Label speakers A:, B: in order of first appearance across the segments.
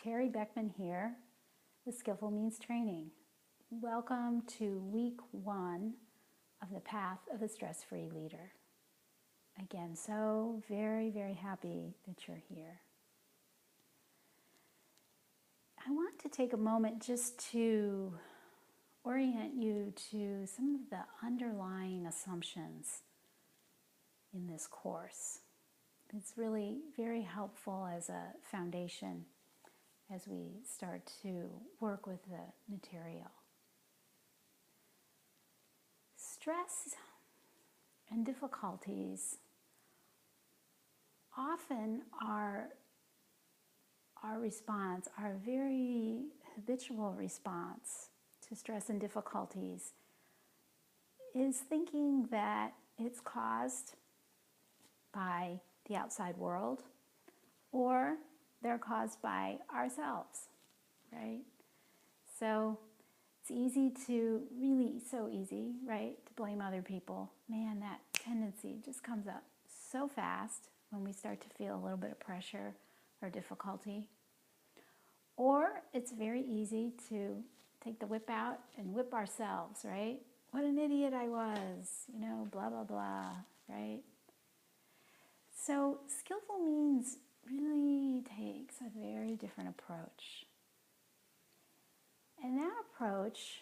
A: Terry Beckman here with Skillful Means Training. Welcome to week 1 of the Path of a Stress-Free Leader. Again, so very, very happy that you're here. I want to take a moment just to orient you to some of the underlying assumptions in this course. It's really very helpful as a foundation as we start to work with the material. Stress and difficulties often are our response, our very habitual response to stress and difficulties is thinking that it's caused by the outside world or they're caused by ourselves, right? So it's easy to, really so easy, right, to blame other people. Man, that tendency just comes up so fast when we start to feel a little bit of pressure or difficulty. Or it's very easy to take the whip out and whip ourselves, right? What an idiot I was, blah, blah, blah, right? So Skillful Means really takes a very different approach. And that approach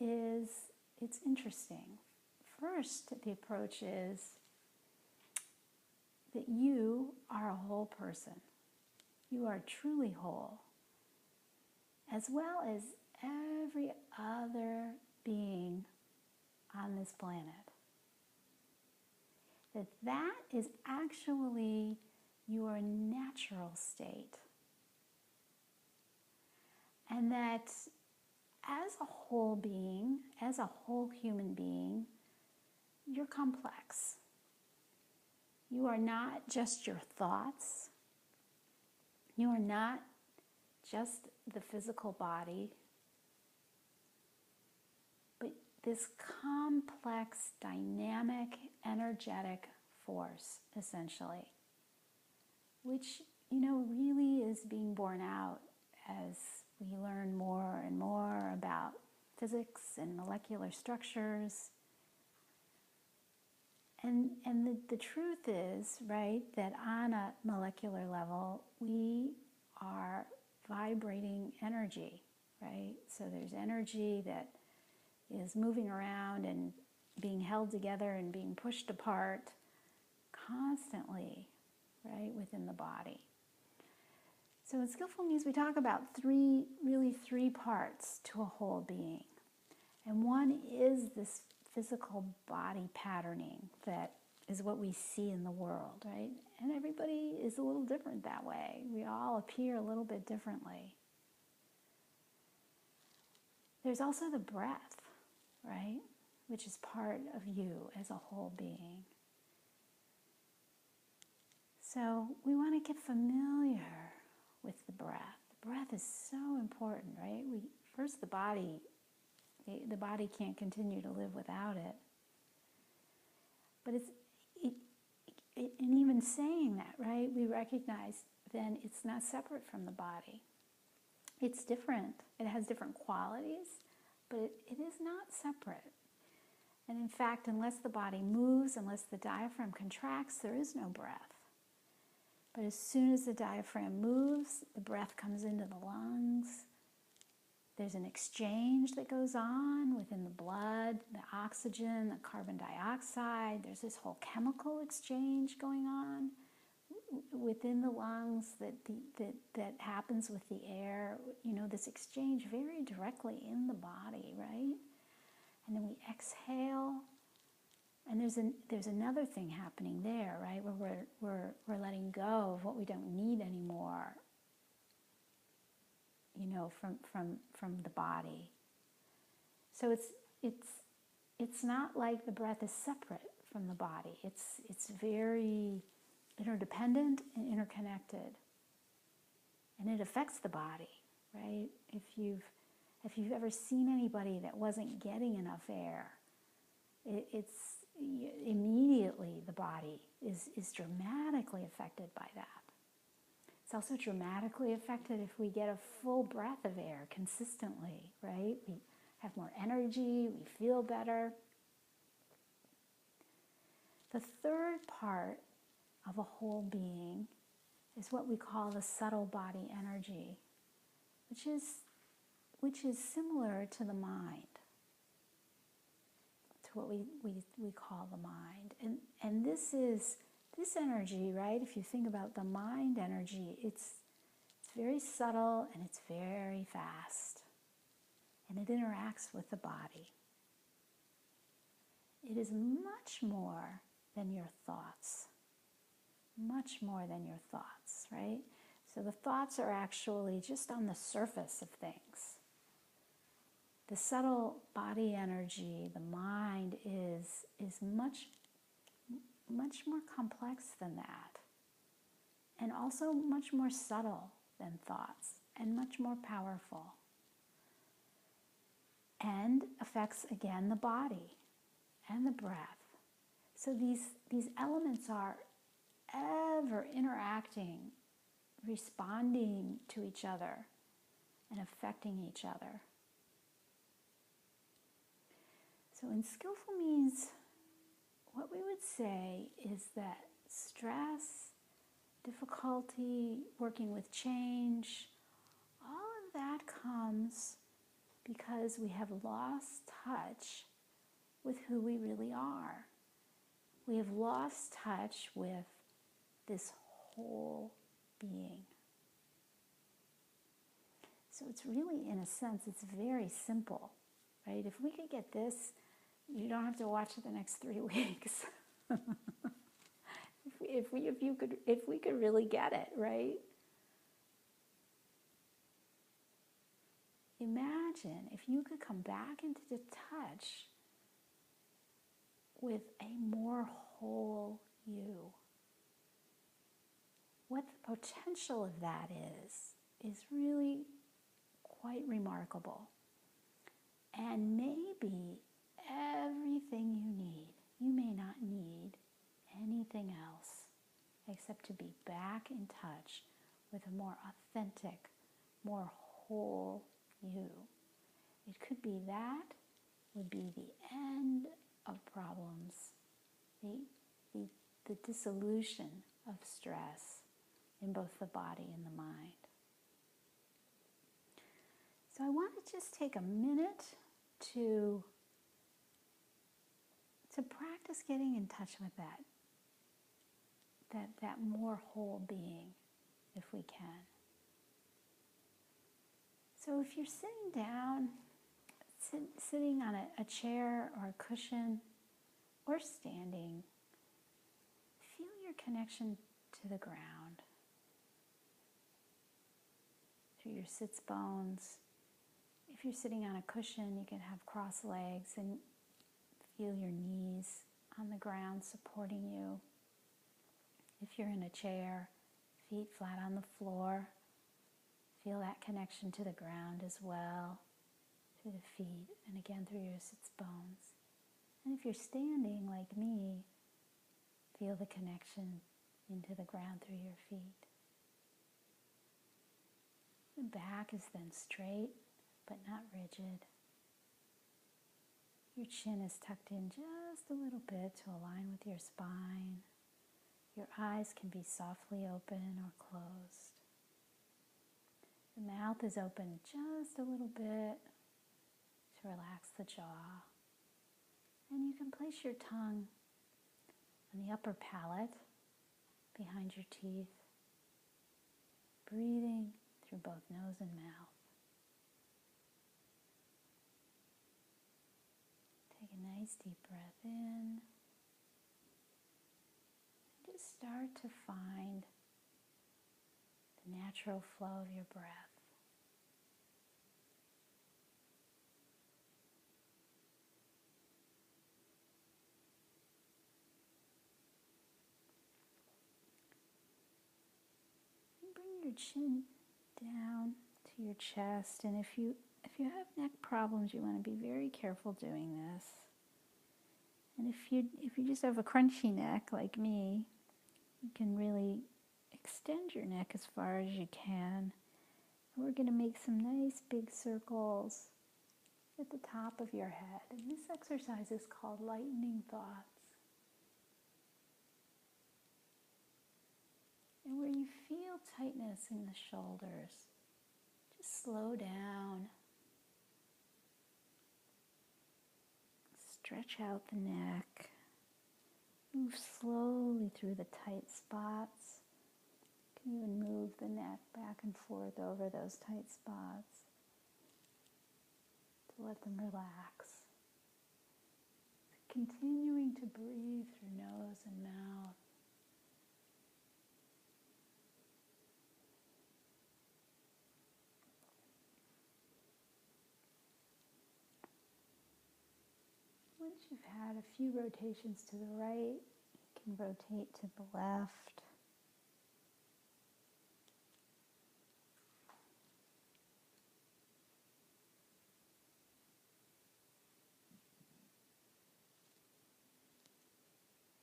A: it's interesting. First, the approach is that you are a whole person. You are truly whole, as well as every other being on this planet. That is actually your natural state. And that as a whole being, as a whole human being, you're complex. You are not just your thoughts. You are not just the physical body, but this complex, dynamic, energetic force, essentially, which, really is being borne out as we learn more and more about physics and molecular structures. And the truth is, right, that on a molecular level, we are vibrating energy, right? So there's energy that is moving around and being held together and being pushed apart constantly, right, within the body. So in Skillful Means, we talk about three parts to a whole being. And one is this physical body patterning that is what we see in the world, right? And everybody is a little different that way. We all appear a little bit differently. There's also the breath, right? Which is part of you as a whole being. So we want to get familiar with the breath. The breath is so important, right? First, the body can't continue to live without it. But and even saying that, right, we recognize then it's not separate from the body. It's different. It has different qualities, but it is not separate. And in fact, unless the body moves, unless the diaphragm contracts, there is no breath. But as soon as the diaphragm moves, the breath comes into the lungs. There's an exchange that goes on within the blood, the oxygen, the carbon dioxide. There's this whole chemical exchange going on within the lungs that happens with the air. This exchange very directly in the body, right? And then we exhale. And there's another thing happening there, right? Where we're letting go of what we don't need anymore, from the body. So it's not like the breath is separate from the body. It's very interdependent and interconnected, and it affects the body, right? If you've ever seen anybody that wasn't getting enough air, it's immediately the body is dramatically affected by that. It's also dramatically affected if we get a full breath of air consistently, right? We have more energy, we feel better. The third part of a whole being is what we call the subtle body energy, which is similar to the mind, to what we call the mind. And this energy, right? If you think about the mind energy, it's very subtle and it's very fast. And it interacts with the body. It is much more than your thoughts. Much more than your thoughts, right? So the thoughts are actually just on the surface of things. The subtle body energy, the mind, is much more complex than that. And also much more subtle than thoughts and much more powerful. And affects, again, the body and the breath. So these elements are ever interacting, responding to each other, and affecting each other. So in Skillful Means, what we would say is that stress, difficulty, working with change, all of that comes because we have lost touch with who we really are. We have lost touch with this whole being. So it's really, in a sense, it's very simple, right? If we could get this, you don't have to watch it the next 3 weeks. if we could really get it, right? Imagine if you could come back into the touch with a more whole you. What the potential of that is really quite remarkable. And maybe everything you need. You may not need anything else except to be back in touch with a more authentic, more whole you. It could be that would be the end of problems, the dissolution of stress in both the body and the mind. So I want to just take a minute to practice getting in touch with that more whole being, if we can. So if you're sitting down, sitting on a chair or a cushion, or standing, feel your connection to the ground, through your sits bones. If you're sitting on a cushion, you can have crossed legs and feel your knees on the ground supporting you. If you're in a chair, feet flat on the floor, feel that connection to the ground as well, through the feet, and again through your sits bones. And if you're standing like me, feel the connection into the ground through your feet. The back is then straight, but not rigid. Your chin is tucked in just a little bit to align with your spine. Your eyes can be softly open or closed. The mouth is open just a little bit to relax the jaw. And you can place your tongue on the upper palate behind your teeth, breathing through both nose and mouth. Take a nice deep breath in. And just start to find the natural flow of your breath. And bring your chin down to your chest, and if you have neck problems, you want to be very careful doing this. And if you just have a crunchy neck like me, it can extend your neck as far as you can. And we're going to make some nice big circles at the top of your head. And this exercise is called lightening thoughts. And where you feel tightness in the shoulders, just slow down. Stretch out the neck. Move slowly through the tight spots. You can even move the neck back and forth over those tight spots to let them relax. Continuing to breathe through nose and mouth. Once you've had a few rotations to the right, you can rotate to the left.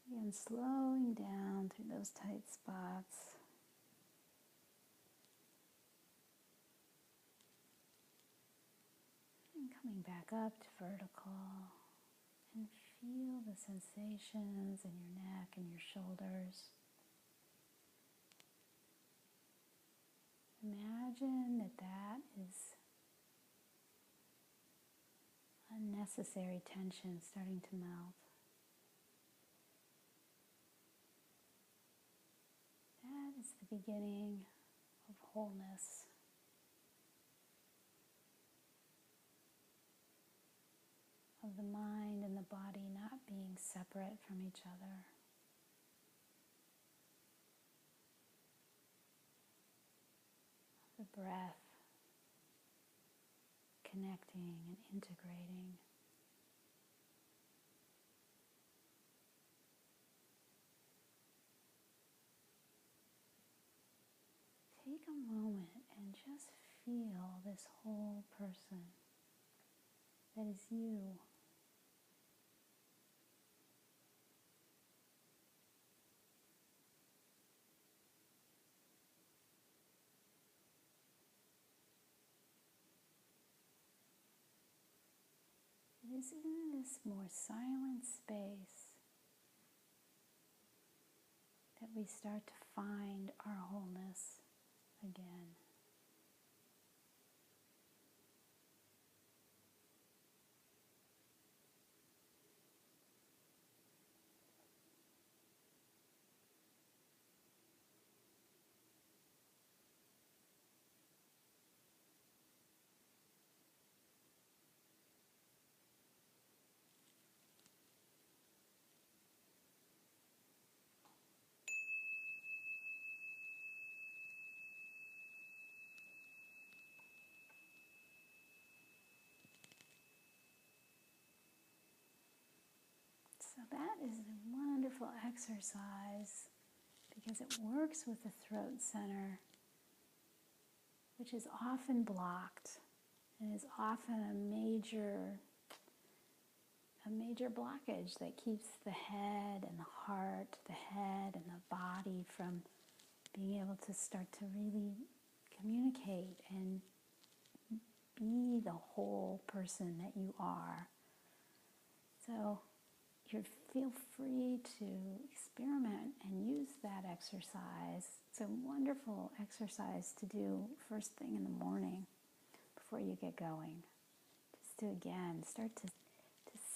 A: Again, slowing down through those tight spots. And coming back up to vertical. And feel the sensations in your neck and your shoulders. Imagine that that is unnecessary tension starting to melt. That is the beginning of wholeness. Of the mind and the body not being separate from each other. The breath connecting and integrating. Take a moment and just feel this whole person that is you. It is in this more silent space that we start to find our wholeness again. So that is a wonderful exercise because it works with the throat center, which is often blocked and is often a major blockage that keeps the head and the heart, the head and the body from being able to start to really communicate and be the whole person that you are. So you feel free to experiment and use that exercise. It's a wonderful exercise to do first thing in the morning before you get going. Just to, again, start to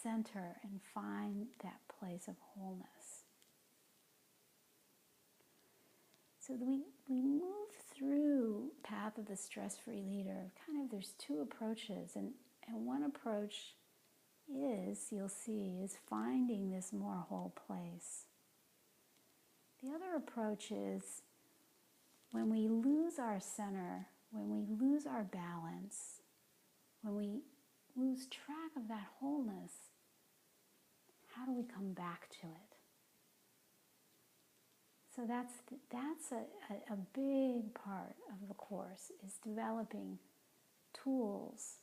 A: center and find that place of wholeness. So we move through Path of the Stress-Free Leader. There's two approaches, and one approach you'll see, is finding this more whole place. The other approach is when we lose our center, when we lose our balance, when we lose track of that wholeness, how do we come back to it? So that's a big part of the course, is developing tools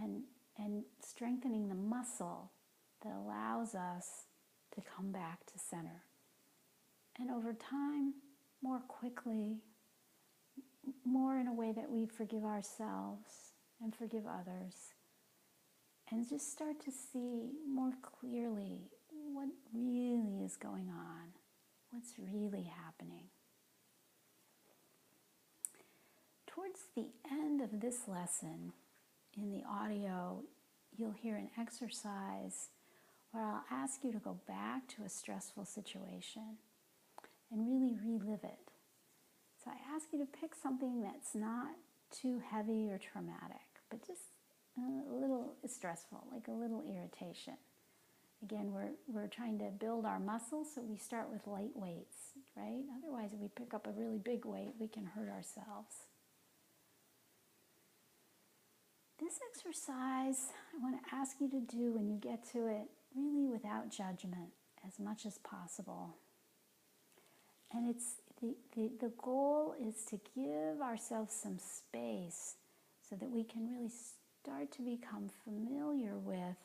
A: and strengthening the muscle that allows us to come back to center. And over time, more quickly, more in a way that we forgive ourselves and forgive others, and just start to see more clearly what really is going on, what's really happening. Towards the end of this lesson, in the audio, you'll hear an exercise where I'll ask you to go back to a stressful situation and really relive it. So I ask you to pick something that's not too heavy or traumatic, but just a little stressful, like a little irritation. Again, we're trying to build our muscles, so we start with light weights, right? Otherwise, if we pick up a really big weight, we can hurt ourselves. This exercise, I want to ask you to do when you get to it, really without judgment, as much as possible. And it's the goal is to give ourselves some space so that we can really start to become familiar with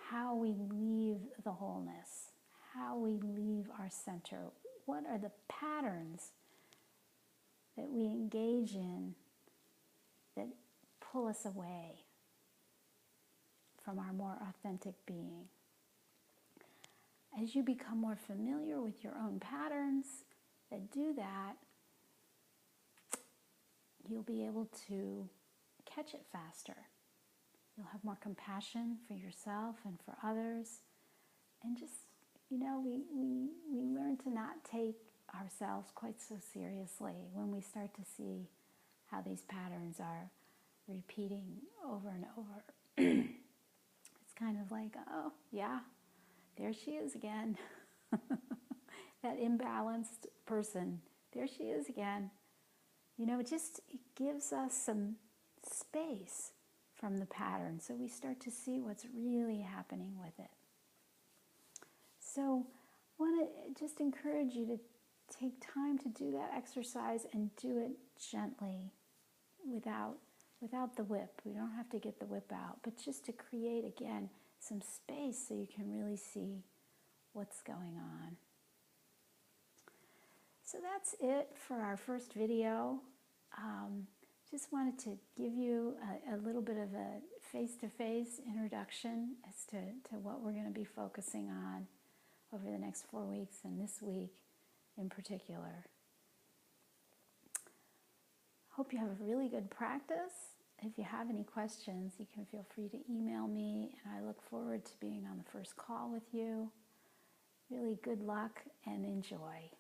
A: how we leave the wholeness, how we leave our center. What are the patterns that we engage in that pull us away from our more authentic being? As you become more familiar with your own patterns that do that, you'll be able to catch it faster. You'll have more compassion for yourself and for others. And just, we learn to not take ourselves quite so seriously when we start to see how these patterns are repeating over and over. It's kind of like, oh, yeah, there she is again. That imbalanced person, there she is again. It gives us some space from the pattern, so we start to see what's really happening with it. So I want to just encourage you to take time to do that exercise and do it gently, without the whip. We don't have to get the whip out, but just to create, again, some space so you can really see what's going on. So that's it for our first video. Just wanted to give you a little bit of a face-to-face introduction as to what we're going to be focusing on over the next 4 weeks, and this week in particular. Hope you have a really good practice. If you have any questions, you can feel free to email me, and I look forward to being on the first call with you. Really good luck and enjoy.